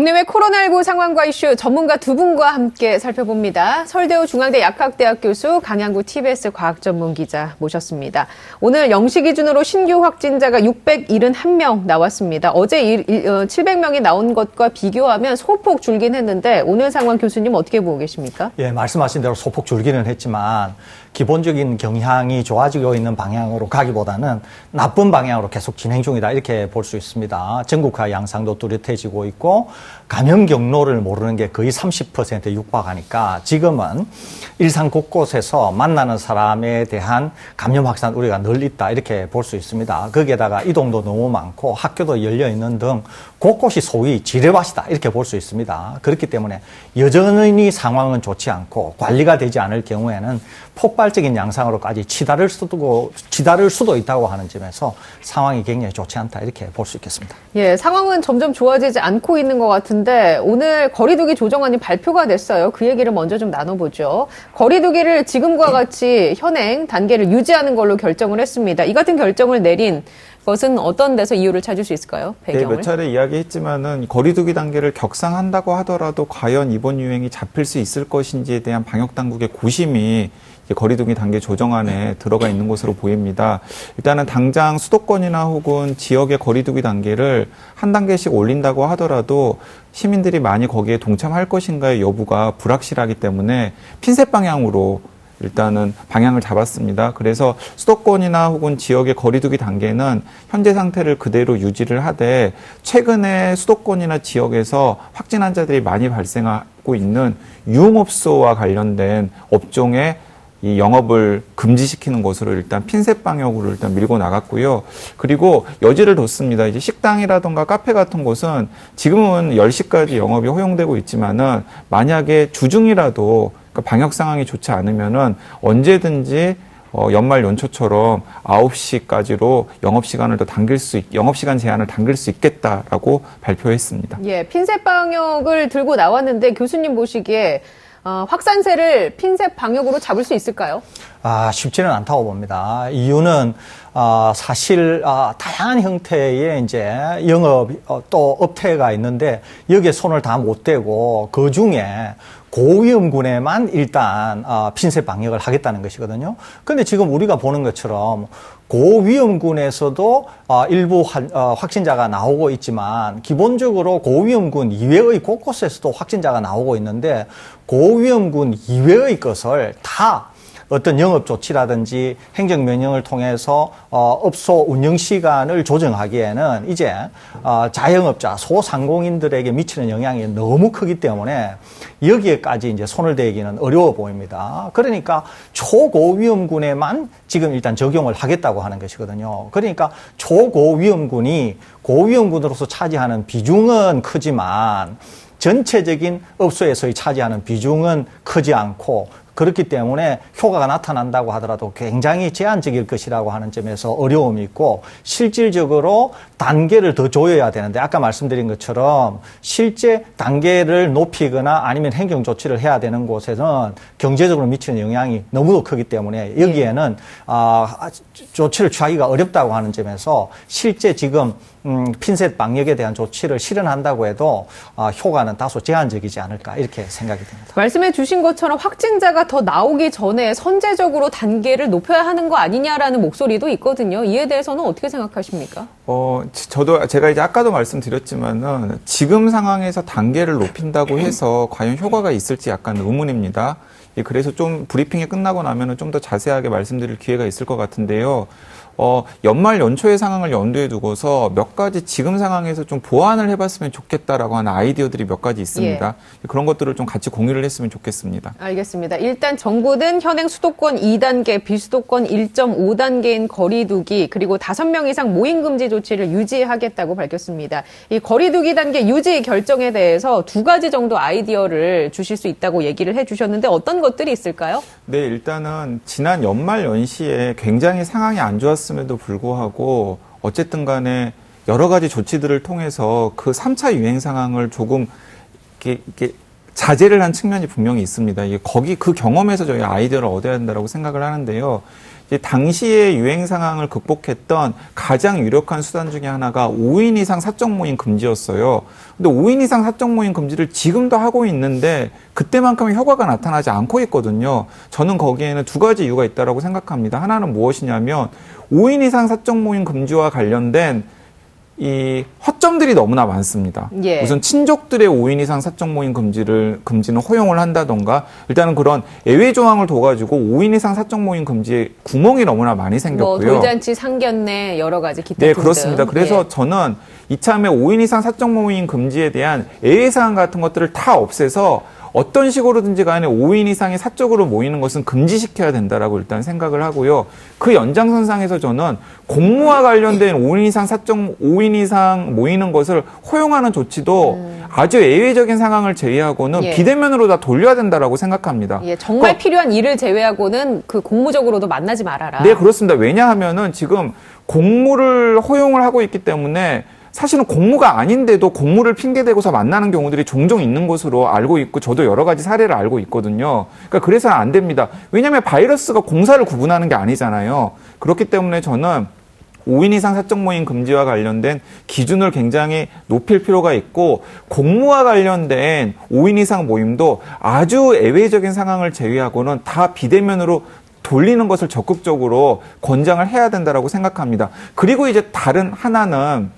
국내외 코로나19 상황과 이슈 전문가 두 분과 함께 살펴봅니다. 서울대우 중앙대 약학대학 교수 강양구 TBS 과학전문기자 모셨습니다. 오늘 0시 기준으로 신규 확진자가 671명 나왔습니다. 어제 700명이 나온 것과 비교하면 소폭 줄긴 했는데 오늘 상황 교수님 어떻게 보고 계십니까? 예, 말씀하신 대로 소폭 줄기는 했지만 기본적인 경향이 좋아지고 있는 방향으로 가기보다는 나쁜 방향으로 계속 진행 중이다 이렇게 볼 수 있습니다. 전국화 양상도 뚜렷해지고 있고 감염 경로를 모르는 게 거의 30%에 육박하니까 지금은 일상 곳곳에서 만나는 사람에 대한 감염 확산 우려가 늘 있다 이렇게 볼 수 있습니다. 거기에다가 이동도 너무 많고 학교도 열려 있는 등 곳곳이 소위 지뢰밭이다 이렇게 볼 수 있습니다. 그렇기 때문에 여전히 상황은 좋지 않고 관리가 되지 않을 경우에는 폭발적인 양상으로까지 치달을 수도 있다고 하는 점에서 상황이 굉장히 좋지 않다 이렇게 볼 수 있겠습니다. 예, 상황은 점점 좋아지지 않고 있는 것 같은데 오늘 거리두기 조정안이 발표가 됐어요. 그 얘기를 먼저 좀 나눠보죠. 거리두기를 지금과 같이 현행 단계를 유지하는 걸로 결정을 했습니다. 이 같은 결정을 내린 것은 어떤 데서 이유를 찾을 수 있을까요? 배경을? 네, 몇 차례 이야기했지만은 거리두기 단계를 격상한다고 하더라도 과연 이번 유행이 잡힐 수 있을 것인지에 대한 방역 당국의 고심이 거리두기 단계 조정안에 들어가 있는 것으로 보입니다. 일단은 당장 수도권이나 혹은 지역의 거리두기 단계를 한 단계씩 올린다고 하더라도 시민들이 많이 거기에 동참할 것인가의 여부가 불확실하기 때문에 핀셋 방향으로 일단은 방향을 잡았습니다. 그래서 수도권이나 혹은 지역의 거리두기 단계는 현재 상태를 그대로 유지를 하되 최근에 수도권이나 지역에서 확진 환자들이 많이 발생하고 있는 유흥업소와 관련된 업종의 이 영업을 금지시키는 것으로 일단 핀셋 방역으로 일단 밀고 나갔고요. 그리고 여지를 뒀습니다. 이제 식당이라든가 카페 같은 곳은 지금은 10시까지 영업이 허용되고 있지만은 만약에 주중이라도 그러니까 방역 상황이 좋지 않으면은 언제든지 연말 연초처럼 9시까지로 영업시간 제한을 당길 수 있겠다라고 발표했습니다. 예, 핀셋 방역을 들고 나왔는데 교수님 보시기에 확산세를 핀셋 방역으로 잡을 수 있을까요? 쉽지는 않다고 봅니다. 이유는 사실 다양한 형태의 이제 영업 또 업태가 있는데 여기에 손을 다 못 대고 그 중에 고위험군에만 일단 핀셋 방역을 하겠다는 것이거든요. 그런데 지금 우리가 보는 것처럼 고위험군에서도 일부 확진자가 나오고 있지만 기본적으로 고위험군 이외의 곳곳에서도 확진자가 나오고 있는데 고위험군 이외의 것을 다 어떤 영업 조치라든지 행정명령을 통해서 업소 운영 시간을 조정하기에는 이제 자영업자, 소상공인들에게 미치는 영향이 너무 크기 때문에 여기에까지 이제 손을 대기는 어려워 보입니다. 그러니까 초고위험군에만 지금 일단 적용을 하겠다고 하는 것이거든요. 그러니까 초고위험군이 고위험군으로서 차지하는 비중은 크지만 전체적인 업소에서의 차지하는 비중은 크지 않고 그렇기 때문에 효과가 나타난다고 하더라도 굉장히 제한적일 것이라고 하는 점에서 어려움이 있고 실질적으로 단계를 더 조여야 되는데 아까 말씀드린 것처럼 실제 단계를 높이거나 아니면 행정 조치를 해야 되는 곳에서는 경제적으로 미치는 영향이 너무도 크기 때문에 여기에는 조치를 취하기가 어렵다고 하는 점에서 실제 지금 핀셋 방역에 대한 조치를 실현한다고 해도 효과는 다소 제한적이지 않을까 이렇게 생각이 됩니다. 말씀해 주신 것처럼 확진자가 더 나오기 전에 선제적으로 단계를 높여야 하는 거 아니냐라는 목소리도 있거든요. 이에 대해서는 어떻게 생각하십니까? 제가 이제 아까도 말씀드렸지만은 지금 상황에서 단계를 높인다고 해서 과연 효과가 있을지 약간 의문입니다. 그래서 좀 브리핑이 끝나고 나면은 좀 더 자세하게 말씀드릴 기회가 있을 것 같은데요. 연말 연초의 상황을 염두에 두고서 몇 가지 지금 상황에서 좀 보완을 해봤으면 좋겠다라고 하는 아이디어들이 몇 가지 있습니다. 예. 그런 것들을 좀 같이 공유를 했으면 좋겠습니다. 알겠습니다. 일단 정부는 현행 수도권 2단계, 비수도권 1.5단계인 거리두기 그리고 5명 이상 모임 금지 조치를 유지하겠다고 밝혔습니다. 이 거리두기 단계 유지 결정에 대해서 2가지 정도 아이디어를 주실 수 있다고 얘기를 해주셨는데 어떤 것들이 있을까요? 네, 일단은 지난 연말 연시에 굉장히 상황이 안 좋았음에도 불구하고 어쨌든 간에 여러 가지 조치들을 통해서 그 3차 유행 상황을 조금 이렇게 자제를 한 측면이 분명히 있습니다. 그 경험에서 저희 아이디어를 얻어야 된다고 생각을 하는데요. 이제 당시의 유행 상황을 극복했던 가장 유력한 수단 중에 하나가 5인 이상 사적 모임 금지였어요. 근데 5인 이상 사적 모임 금지를 지금도 하고 있는데 그때만큼의 효과가 나타나지 않고 있거든요. 저는 거기에는 두 가지 이유가 있다고 생각합니다. 하나는 무엇이냐면 5인 이상 사적 모임 금지와 관련된 이 허점들이 너무나 많습니다. 예. 우선 친족들의 5인 이상 사적 모임 금지는 허용을 한다던가 일단은 그런 예외 조항을 둬가지고 5인 이상 사적 모임 금지에 구멍이 너무나 많이 생겼고요. 뭐 돌잔치, 상견례 여러 가지 기타 네, 등등. 그렇습니다. 그래서 예. 저는 이참에 5인 이상 사적 모임 금지에 대한 예외 사항 같은 것들을 다 없애서 어떤 식으로든지 간에 5인 이상이 사적으로 모이는 것은 금지시켜야 된다라고 일단 생각을 하고요. 그 연장선상에서 저는 공무와 관련된 5인 이상 모이는 것을 허용하는 조치도 아주 예외적인 상황을 제외하고는 예. 비대면으로 다 돌려야 된다라고 생각합니다. 예, 정말 필요한 일을 제외하고는 그 공무적으로도 만나지 말아라. 네, 그렇습니다. 왜냐하면은 지금 공무를 허용을 하고 있기 때문에 사실은 공무가 아닌데도 공무를 핑계대고서 만나는 경우들이 종종 있는 것으로 알고 있고 저도 여러 가지 사례를 알고 있거든요. 그러니까 그래서는 안 됩니다. 왜냐하면 바이러스가 공사를 구분하는 게 아니잖아요. 그렇기 때문에 저는 5인 이상 사적 모임 금지와 관련된 기준을 굉장히 높일 필요가 있고 공무와 관련된 5인 이상 모임도 아주 예외적인 상황을 제외하고는 다 비대면으로 돌리는 것을 적극적으로 권장을 해야 된다라고 생각합니다. 그리고 이제 다른 하나는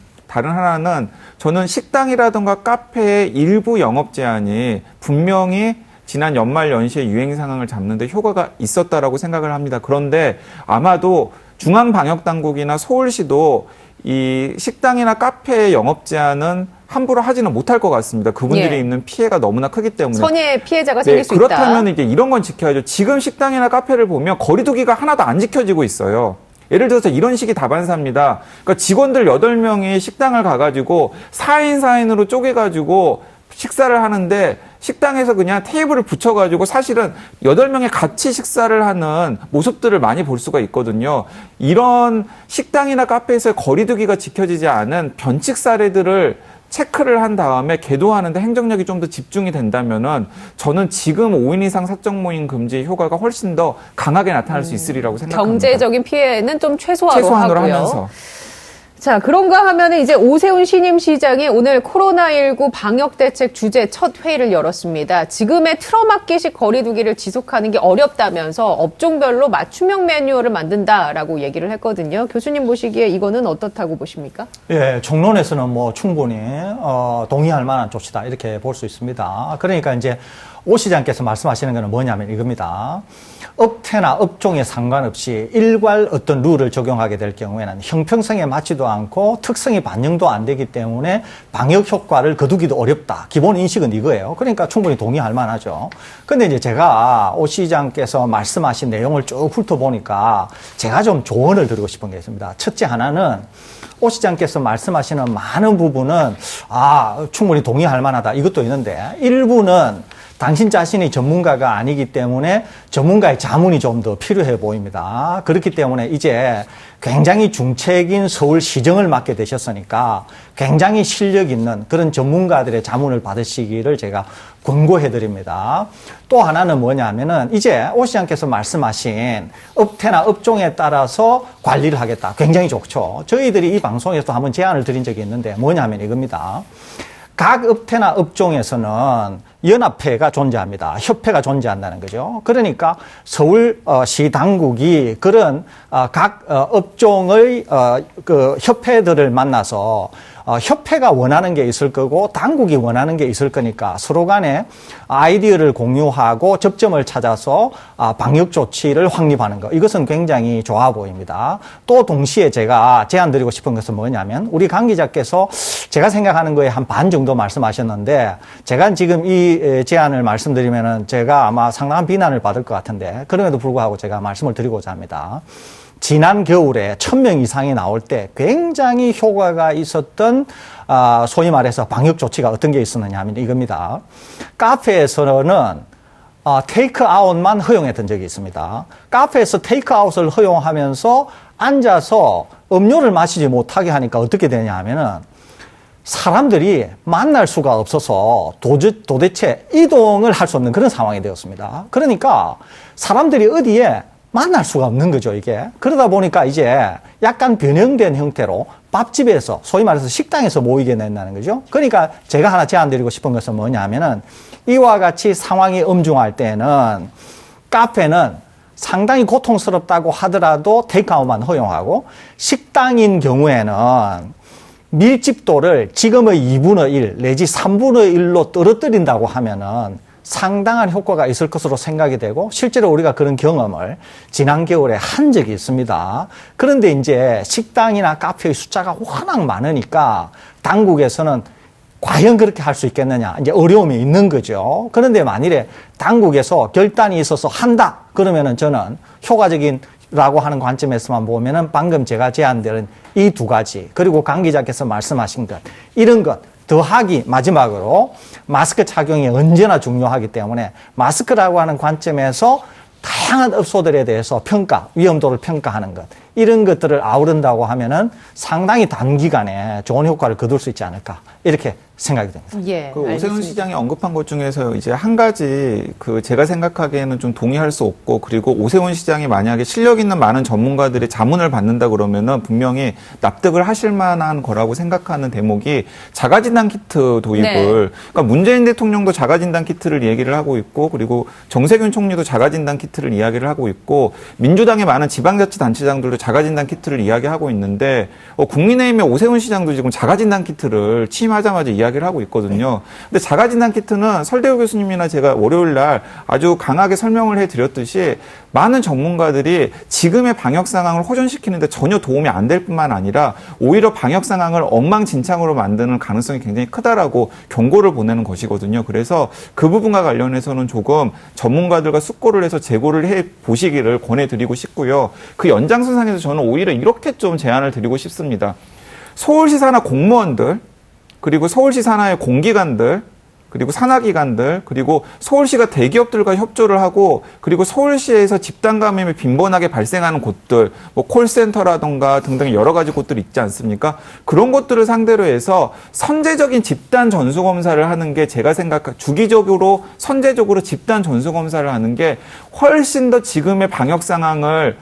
저는 식당이라든가 카페의 일부 영업 제한이 분명히 지난 연말 연시의 유행 상황을 잡는 데 효과가 있었다라고 생각을 합니다. 그런데 아마도 중앙방역당국이나 서울시도 이 식당이나 카페의 영업 제한은 함부로 하지는 못할 것 같습니다. 그분들이 예. 입는 피해가 너무나 크기 때문에. 선의의 피해자가 생길 수 있다. 그렇다면 이제 이런 건 지켜야죠. 지금 식당이나 카페를 보면 거리두기가 하나도 안 지켜지고 있어요. 예를 들어서 이런 식이 다반사입니다. 그러니까 직원들 8명이 식당을 가가지고 4인 4인으로 쪼개가지고 식사를 하는데 식당에서 그냥 테이블을 붙여가지고 사실은 8명이 같이 식사를 하는 모습들을 많이 볼 수가 있거든요. 이런 식당이나 카페에서 거리두기가 지켜지지 않은 변칙 사례들을 체크를 한 다음에 계도하는데 행정력이 좀 더 집중이 된다면은 저는 지금 5인 이상 사적 모임 금지 효과가 훨씬 더 강하게 나타날 수 있으리라고 생각합니다. 경제적인 피해는 좀 최소화로 하고요. 하면서. 자, 그런가 하면은 이제 오세훈 신임 시장이 오늘 코로나19 방역대책 주제 첫 회의를 열었습니다. 지금의 틀어막기식 거리두기를 지속하는 게 어렵다면서 업종별로 맞춤형 매뉴얼을 만든다라고 얘기를 했거든요. 교수님 보시기에 이거는 어떻다고 보십니까? 예, 총론에서는 뭐 충분히 동의할 만한 조치다 이렇게 볼 수 있습니다. 그러니까 이제 오 시장께서 말씀하시는 것은 뭐냐면 이겁니다. 업태나 업종에 상관없이 일괄 어떤 룰을 적용하게 될 경우에는 형평성에 맞지도 않고 특성이 반영도 안 되기 때문에 방역 효과를 거두기도 어렵다. 기본 인식은 이거예요. 그러니까 충분히 동의할 만하죠. 근데 이제 제가 오 시장께서 말씀하신 내용을 쭉 훑어보니까 제가 좀 조언을 드리고 싶은 게 있습니다. 첫째 하나는 오 시장께서 말씀하시는 많은 부분은 충분히 동의할 만하다. 이것도 있는데 일부는 당신 자신이 전문가가 아니기 때문에 전문가의 자문이 좀 더 필요해 보입니다. 그렇기 때문에 이제 굉장히 중책인 서울시정을 맡게 되셨으니까 굉장히 실력 있는 그런 전문가들의 자문을 받으시기를 제가 권고해 드립니다. 또 하나는 뭐냐면은 이제 오 시장께서 말씀하신 업태나 업종에 따라서 관리를 하겠다. 굉장히 좋죠. 저희들이 이 방송에서 한번 제안을 드린 적이 있는데 뭐냐면 이겁니다. 각 업태나 업종에서는 연합회가 존재합니다. 협회가 존재한다는 거죠. 그러니까 서울시 당국이 그런 각 업종의 그 협회들을 만나서 협회가 원하는 게 있을 거고 당국이 원하는 게 있을 거니까 서로 간에 아이디어를 공유하고 접점을 찾아서 방역 조치를 확립하는 거. 이것은 굉장히 좋아 보입니다. 또 동시에 제가 제안드리고 싶은 것은 뭐냐면 우리 강 기자께서 제가 생각하는 거에 한 반 정도 말씀하셨는데 제가 지금 이 제안을 말씀드리면은 제가 아마 상당한 비난을 받을 것 같은데 그럼에도 불구하고 제가 말씀을 드리고자 합니다. 지난 겨울에 1000명 이상이 나올 때 굉장히 효과가 있었던 소위 말해서 방역 조치가 어떤 게 있었느냐 하면 이겁니다. 카페에서는 테이크아웃만 허용했던 적이 있습니다. 카페에서 테이크아웃을 허용하면서 앉아서 음료를 마시지 못하게 하니까 어떻게 되냐 하면은 사람들이 만날 수가 없어서 도대체 이동을 할 수 없는 그런 상황이 되었습니다. 그러니까 사람들이 어디에 만날 수가 없는 거죠, 이게. 그러다 보니까 이제 약간 변형된 형태로 밥집에서, 소위 말해서 식당에서 모이게 된다는 거죠. 그러니까 제가 하나 제안드리고 싶은 것은 뭐냐면은 이와 같이 상황이 엄중할 때는 카페는 상당히 고통스럽다고 하더라도 테이크아웃만 허용하고, 식당인 경우에는 밀집도를 지금의 2분의 1 내지 3분의 1로 떨어뜨린다고 하면은 상당한 효과가 있을 것으로 생각이 되고, 실제로 우리가 그런 경험을 지난 겨울에 한 적이 있습니다. 그런데 이제 식당이나 카페의 숫자가 워낙 많으니까 당국에서는 과연 그렇게 할 수 있겠느냐, 이제 어려움이 있는 거죠. 그런데 만일에 당국에서 결단이 있어서 한다 그러면은 저는 효과적인라고 하는 관점에서만 보면은 방금 제가 제안드린 이 두 가지, 그리고 강 기자께서 말씀하신 것, 이런 것 더하기 마지막으로 마스크 착용이 언제나 중요하기 때문에 마스크라고 하는 관점에서 다양한 업소들에 대해서 평가, 위험도를 평가하는 것, 이런 것들을 아우른다고 하면은 상당히 단기간에 좋은 효과를 거둘 수 있지 않을까, 이렇게 생각이 됩니다. 예, 그 오세훈 알겠습니다. 시장이 언급한 것 중에서 이제 한 가지 제가 생각하기에는 좀 동의할 수 없고, 그리고 오세훈 시장이 만약에 실력 있는 많은 전문가들의 자문을 받는다 그러면은 분명히 납득을 하실 만한 거라고 생각하는 대목이 자가진단 키트 도입을, 네. 그러니까 문재인 대통령도 자가진단 키트를 얘기를 하고 있고, 그리고 정세균 총리도 자가진단 키트를 이야기를 하고 있고, 민주당의 많은 지방자치단체장들도 자가진단 키트를 이야기하고 있는데, 국민의힘의 오세훈 시장도 지금 자가진단 키트를 취임하자마자 이야기를 하고 있거든요. 근데 자가진단 키트는 설대우 교수님이나 제가 월요일 날 아주 강하게 설명을 해드렸듯이 많은 전문가들이 지금의 방역 상황을 호전시키는데 전혀 도움이 안 될 뿐만 아니라 오히려 방역 상황을 엉망진창으로 만드는 가능성이 굉장히 크다라고 경고를 보내는 것이거든요. 그래서 그 부분과 관련해서는 조금 전문가들과 숙고를 해서 재고를 해 보시기를 권해드리고 싶고요. 그 연장선상에서 저는 오히려 이렇게 좀 제안을 드리고 싶습니다. 서울시 산하 공무원들, 그리고 서울시 산하의 공기관들, 그리고 산하기관들, 그리고 서울시가 대기업들과 협조를 하고, 그리고 서울시에서 집단 감염이 빈번하게 발생하는 곳들, 뭐 콜센터라던가 등등 여러 가지 곳들이 있지 않습니까? 그런 곳들을 상대로 해서 선제적인 집단 전수검사를 하는 게 제가 주기적으로 선제적으로 집단 전수검사를 하는 게 훨씬 더 지금의 방역 상황을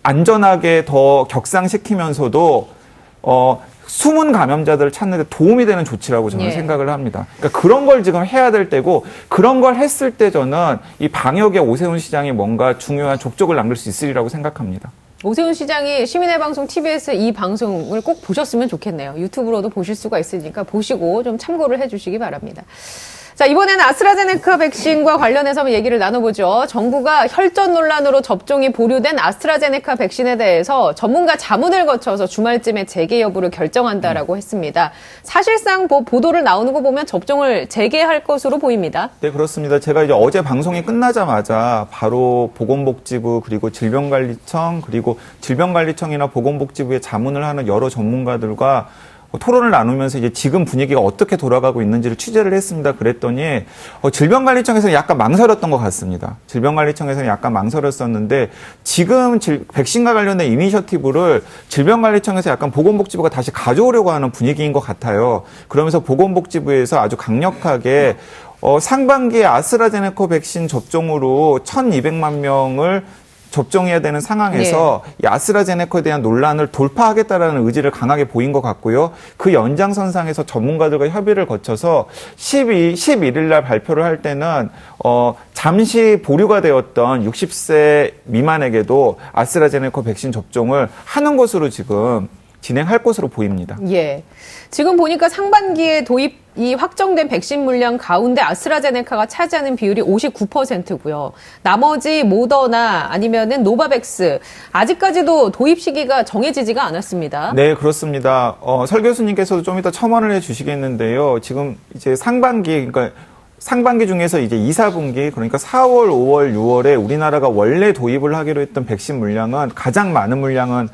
안전하게 더 격상시키면서도 숨은 감염자들을 찾는 데 도움이 되는 조치라고 저는 예. 생각을 합니다. 그러니까 그런 걸 지금 해야 될 때고, 그런 걸 했을 때 저는 이 방역에 오세훈 시장이 뭔가 중요한 족적을 남길 수 있으리라고 생각합니다. 오세훈 시장이 시민의 방송 TBS 이 방송을 꼭 보셨으면 좋겠네요. 유튜브로도 보실 수가 있으니까 보시고 좀 참고를 해주시기 바랍니다. 자, 이번에는 아스트라제네카 백신과 관련해서 한번 얘기를 나눠보죠. 정부가 혈전 논란으로 접종이 보류된 아스트라제네카 백신에 대해서 전문가 자문을 거쳐서 주말쯤에 재개 여부를 결정한다라고 했습니다. 사실상 보도를 나오는 거 보면 접종을 재개할 것으로 보입니다. 네, 그렇습니다. 제가 이제 어제 방송이 끝나자마자 바로 보건복지부, 그리고 질병관리청, 그리고 질병관리청이나 보건복지부에 자문을 하는 여러 전문가들과 토론을 나누면서 이제 지금 분위기가 어떻게 돌아가고 있는지를 취재를 했습니다. 그랬더니 질병관리청에서는 약간 망설였던 것 같습니다. 질병관리청에서는 약간 망설였었는데, 지금 백신과 관련된 이니셔티브를 질병관리청에서 약간 보건복지부가 다시 가져오려고 하는 분위기인 것 같아요. 그러면서 보건복지부에서 아주 강력하게 상반기에 아스트라제네카 백신 접종으로 1,200만 명을 접종해야 되는 상황에서 이 아스트라제네카에 대한 논란을 돌파하겠다라는 의지를 강하게 보인 것 같고요. 그 연장선상에서 전문가들과 협의를 거쳐서 11일 날 발표를 할 때는 잠시 보류가 되었던 60세 미만에게도 아스트라제네카 백신 접종을 하는 것으로 지금 진행할 것으로 보입니다. 예. 지금 보니까 상반기에 도입이 확정된 백신 물량 가운데 아스트라제네카가 차지하는 비율이 59%고요. 나머지 모더나 아니면은 노바백스, 아직까지도 도입 시기가 정해지지가 않았습니다. 네, 그렇습니다. 설 교수님께서도 좀 이따 첨언을 해 주시겠는데요. 지금 이제 상반기 중에서 이제 2, 4분기, 그러니까 4월, 5월, 6월에 우리나라가 원래 도입을 하기로 했던 백신 물량은, 가장 많은 물량은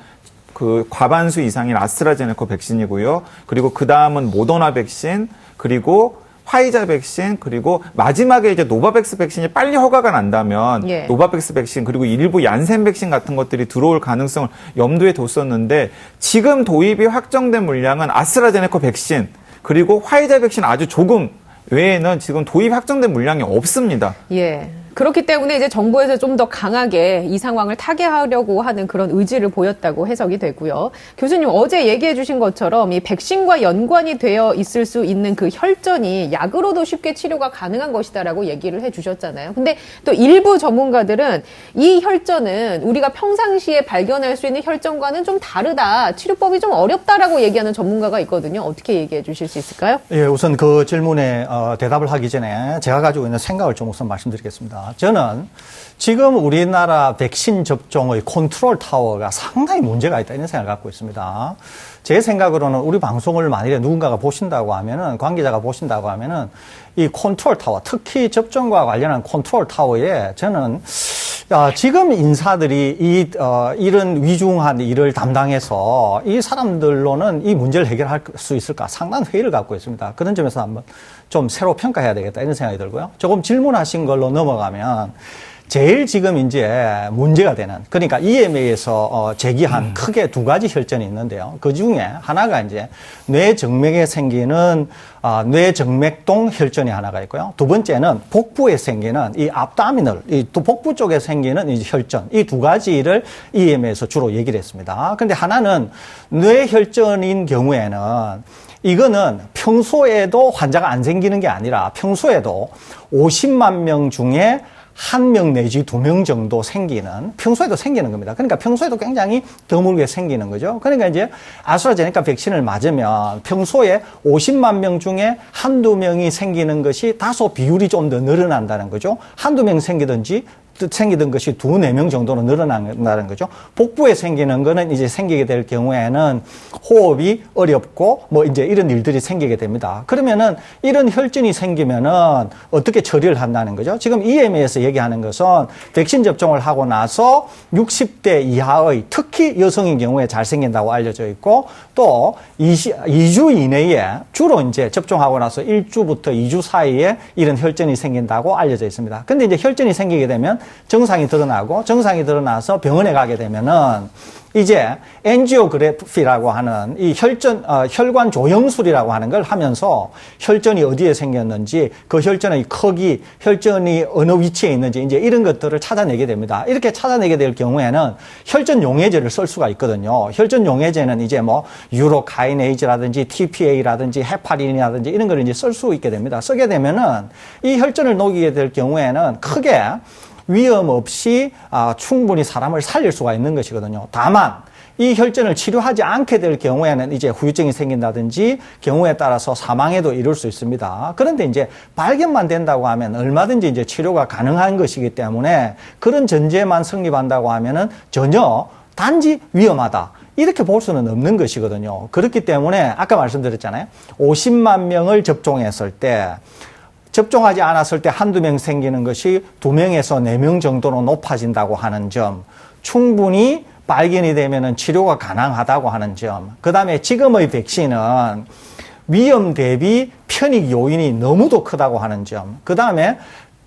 그 과반수 이상인 아스트라제네카 백신이고요. 그리고 그 다음은 모더나 백신, 그리고 화이자 백신, 그리고 마지막에 이제 노바백스 백신이 빨리 허가가 난다면 예. 노바백스 백신, 그리고 일부 얀센 백신 같은 것들이 들어올 가능성을 염두에 뒀었는데, 지금 도입이 확정된 물량은 아스트라제네카 백신, 그리고 화이자 백신 아주 조금 외에는 지금 도입 확정된 물량이 없습니다. 예. 그렇기 때문에 이제 정부에서 좀 더 강하게 이 상황을 타개하려고 하는 그런 의지를 보였다고 해석이 되고요. 교수님 어제 얘기해 주신 것처럼 이 백신과 연관이 되어 있을 수 있는 그 혈전이 약으로도 쉽게 치료가 가능한 것이다라고 얘기를 해 주셨잖아요. 근데 또 일부 전문가들은 이 혈전은 우리가 평상시에 발견할 수 있는 혈전과는 좀 다르다. 치료법이 좀 어렵다라고 얘기하는 전문가가 있거든요. 어떻게 얘기해 주실 수 있을까요? 예, 우선 그 질문에 대답을 하기 전에 제가 가지고 있는 생각을 좀 우선 말씀드리겠습니다. 저는 지금 우리나라 백신 접종의 컨트롤 타워가 상당히 문제가 있다 이런 생각을 갖고 있습니다. 제 생각으로는 우리 방송을 만일에 누군가가 보신다고 하면은, 관계자가 보신다고 하면은 이 컨트롤 타워, 특히 접종과 관련한 컨트롤 타워에 저는 지금 인사들이 이런 위중한 일을 담당해서 이 사람들로는 이 문제를 해결할 수 있을까 상당한 회의를 갖고 있습니다. 그런 점에서 한번 좀 새로 평가해야 되겠다 이런 생각이 들고요. 조금 질문하신 걸로 넘어가면 제일 지금 이제 문제가 되는, 그러니까 EMA에서 제기한 크게 두 가지 혈전이 있는데요. 그 중에 하나가 이제 뇌정맥에 생기는 뇌정맥동 혈전이 하나가 있고요. 두 번째는 복부에 생기는 이 압다미널, 또 복부 쪽에 생기는 이 혈전, 이 두 가지를 EMA에서 주로 얘기를 했습니다. 그런데 하나는 뇌혈전인 경우에는 이거는 평소에도 환자가 안 생기는 게 아니라 평소에도 50만 명 중에 1명 내지 2명 정도 생기는, 평소에도 생기는 겁니다. 그러니까 평소에도 굉장히 드물게 생기는 거죠. 그러니까 이제 아스트라제네카 백신을 맞으면 평소에 50만 명 중에 한두 명이 생기는 것이 다소 비율이 좀 더 늘어난다는 거죠. 한두 명 생기던 것이 2-4명 정도로 늘어난다는 거죠. 복부에 생기는 거는 이제 생기게 될 경우에는 호흡이 어렵고 뭐 이제 이런 일들이 생기게 됩니다. 그러면은 이런 혈전이 생기면은 어떻게 처리를 한다는 거죠. 지금 EMA에서 얘기하는 것은 백신 접종을 하고 나서 60대 이하의 특히 여성인 경우에 잘 생긴다고 알려져 있고 또 2주 이내에 주로 이제 접종하고 나서 1주부터 2주 사이에 이런 혈전이 생긴다고 알려져 있습니다. 근데 이제 혈전이 생기게 되면 증상이 드러나서 병원에 가게 되면은 이제 엔지오그래피라고 하는 이 혈관 조영술이라고 하는 걸 하면서 혈전이 어디에 생겼는지, 그 혈전의 크기, 혈전이 어느 위치에 있는지 이제 이런 것들을 찾아내게 됩니다. 이렇게 찾아내게 될 경우에는 혈전 용해제를 쓸 수가 있거든요. 혈전 용해제는 이제 뭐 유로카이네이즈라든지 TPA라든지 헤파린이라든지 이런 걸 이제 쓸 수 있게 됩니다. 쓰게 되면은 이 혈전을 녹이게 될 경우에는 크게 위험 없이 충분히 사람을 살릴 수가 있는 것이거든요. 다만 이 혈전을 치료하지 않게 될 경우에는 이제 후유증이 생긴다든지 경우에 따라서 사망에도 이를 수 있습니다. 그런데 이제 발견만 된다고 하면 얼마든지 이제 치료가 가능한 것이기 때문에 그런 전제만 성립한다고 하면은 전혀 단지 위험하다, 이렇게 볼 수는 없는 것이거든요. 그렇기 때문에 아까 말씀드렸잖아요. 50만 명을 접종했을 때 접종하지 않았을 때 한두 명 생기는 것이 2명에서 4명 정도로 높아진다고 하는 점, 충분히 발견이 되면은 치료가 가능하다고 하는 점, 그 다음에 지금의 백신은 위험 대비 편익 요인이 너무도 크다고 하는 점, 그 다음에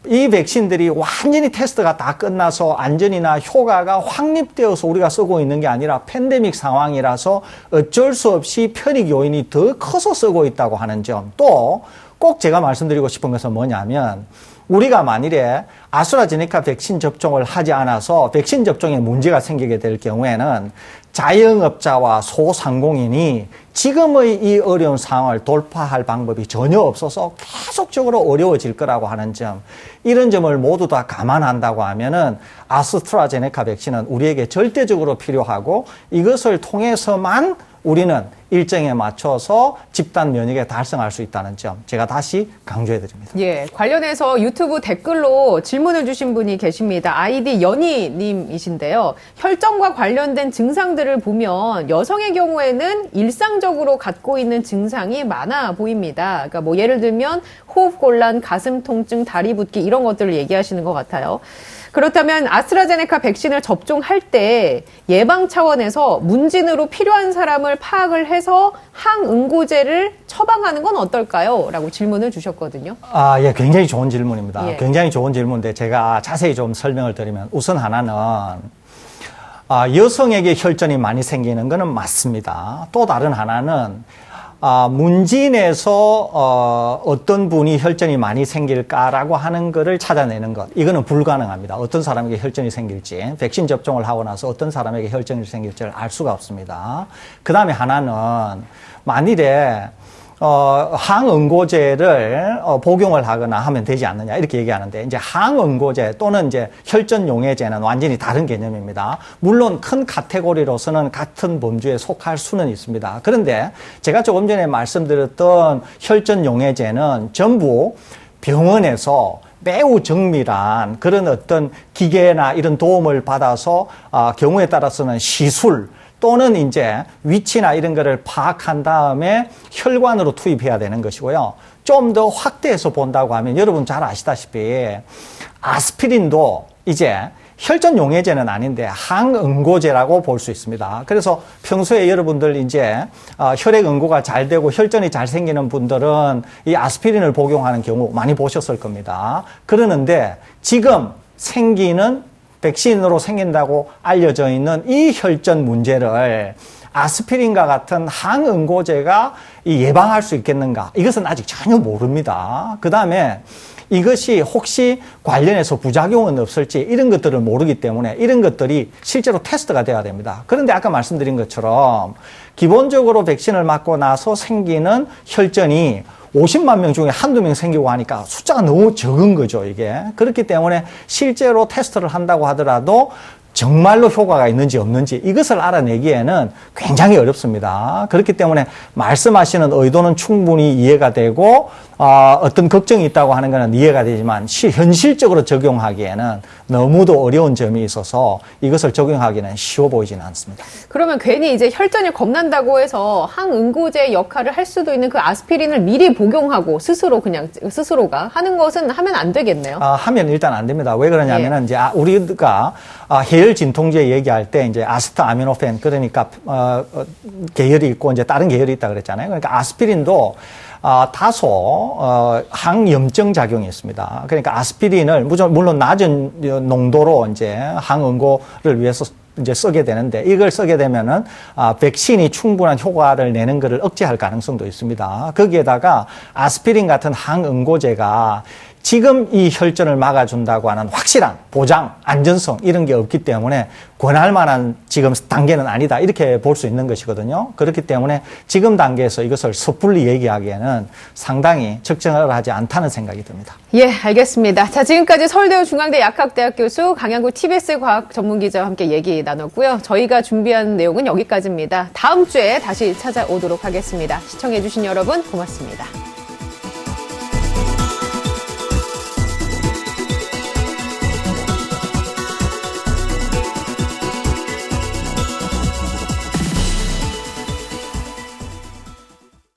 이 백신들이 완전히 테스트가 다 끝나서 안전이나 효과가 확립되어서 우리가 쓰고 있는 게 아니라 팬데믹 상황이라서 어쩔 수 없이 편익 요인이 더 커서 쓰고 있다고 하는 점, 또 꼭 제가 말씀드리고 싶은 것은 뭐냐면 우리가 만일에 아스트라제네카 백신 접종을 하지 않아서 백신 접종에 문제가 생기게 될 경우에는 자영업자와 소상공인이 지금의 이 어려운 상황을 돌파할 방법이 전혀 없어서 계속적으로 어려워질 거라고 하는 점, 이런 점을 모두 다 감안한다고 하면은 아스트라제네카 백신은 우리에게 절대적으로 필요하고 이것을 통해서만 우리는 일정에 맞춰서 집단 면역에 달성할 수 있다는 점, 제가 다시 강조해 드립니다. 예, 관련해서 유튜브 댓글로 질문을 주신 분이 계십니다. 아이디 연희님이신데요. 혈전과 관련된 증상들을 보면 여성의 경우에는 일상적으로 갖고 있는 증상이 많아 보입니다. 그러니까 뭐 예를 들면 호흡곤란, 가슴 통증, 다리 붓기 이런 것들을 얘기하시는 것 같아요. 그렇다면 아스트라제네카 백신을 접종할 때 예방 차원에서 문진으로 필요한 사람을 파악을 해서 항응고제를 처방하는 건 어떨까요? 라고 질문을 주셨거든요. 예, 굉장히 좋은 질문입니다. 예. 굉장히 좋은 질문인데 제가 자세히 좀 설명을 드리면 우선 하나는 여성에게 혈전이 많이 생기는 것은 맞습니다. 또 다른 하나는 문진에서 어떤 분이 혈전이 많이 생길까라고 하는 거를 찾아내는 것. 이거는 불가능합니다. 어떤 사람에게 혈전이 생길지, 백신 접종을 하고 나서 어떤 사람에게 혈전이 생길지를 알 수가 없습니다. 그 다음에 하나는 만일에 항응고제를 복용을 하거나 하면 되지 않느냐 이렇게 얘기하는데, 이제 항응고제 또는 이제 혈전용해제는 완전히 다른 개념입니다. 물론 큰 카테고리로서는 같은 범주에 속할 수는 있습니다. 그런데 제가 조금 전에 말씀드렸던 혈전용해제는 전부 병원에서 매우 정밀한 그런 어떤 기계나 이런 도움을 받아서 경우에 따라서는 시술 또는 이제 위치나 이런 거를 파악한 다음에 혈관으로 투입해야 되는 것이고요. 좀 더 확대해서 본다고 하면 여러분 잘 아시다시피 아스피린도 이제 혈전 용해제는 아닌데 항응고제라고 볼 수 있습니다. 그래서 평소에 여러분들 이제 혈액 응고가 잘 되고 혈전이 잘 생기는 분들은 이 아스피린을 복용하는 경우 많이 보셨을 겁니다. 그러는데 지금 생기는 백신으로 생긴다고 알려져 있는 이 혈전 문제를 아스피린과 같은 항응고제가 예방할 수 있겠는가? 이것은 아직 전혀 모릅니다. 그 다음에 이것이 혹시 관련해서 부작용은 없을지 이런 것들을 모르기 때문에 이런 것들이 실제로 테스트가 돼야 됩니다. 그런데 아까 말씀드린 것처럼 기본적으로 백신을 맞고 나서 생기는 혈전이 50만 명 중에 한두 명 생기고 하니까 숫자가 너무 적은 거죠, 이게. 그렇기 때문에 실제로 테스트를 한다고 하더라도 정말로 효과가 있는지 없는지 이것을 알아내기에는 굉장히 어렵습니다. 그렇기 때문에 말씀하시는 의도는 충분히 이해가 되고 어떤 걱정이 있다고 하는 것은 이해가 되지만 현실적으로 적용하기에는 너무도 어려운 점이 있어서 이것을 적용하기는 쉬워 보이지는 않습니다. 그러면 괜히 이제 혈전이 겁난다고 해서 항응고제 역할을 할 수도 있는 그 아스피린을 미리 복용하고 스스로가 하는 것은 하면 안 되겠네요. 하면 일단 안 됩니다. 왜 그러냐면은 이제 우리가 해열 진통제 얘기할 때 이제 아스타아미노펜 그러니까 계열이 있고 이제 다른 계열이 있다 그랬잖아요. 그러니까 아스피린도 다소 항염증 작용이 있습니다. 그러니까 아스피린을 물론 낮은 농도로 이제 항응고를 위해서 이제 쓰게 되는데 이걸 쓰게 되면은 백신이 충분한 효과를 내는 것을 억제할 가능성도 있습니다. 거기에다가 아스피린 같은 항응고제가 지금 이 혈전을 막아준다고 하는 확실한 보장, 안전성 이런 게 없기 때문에 권할 만한 지금 단계는 아니다 이렇게 볼 수 있는 것이거든요. 그렇기 때문에 지금 단계에서 이것을 섣불리 얘기하기에는 상당히 적절하지 않다는 생각이 듭니다. 예, 알겠습니다. 자, 지금까지 서울대우 중앙대 약학대학 교수 강양구 TBS 과학 전문기자와 함께 얘기 나눴고요. 저희가 준비한 내용은 여기까지입니다. 다음 주에 다시 찾아오도록 하겠습니다. 시청해주신 여러분 고맙습니다.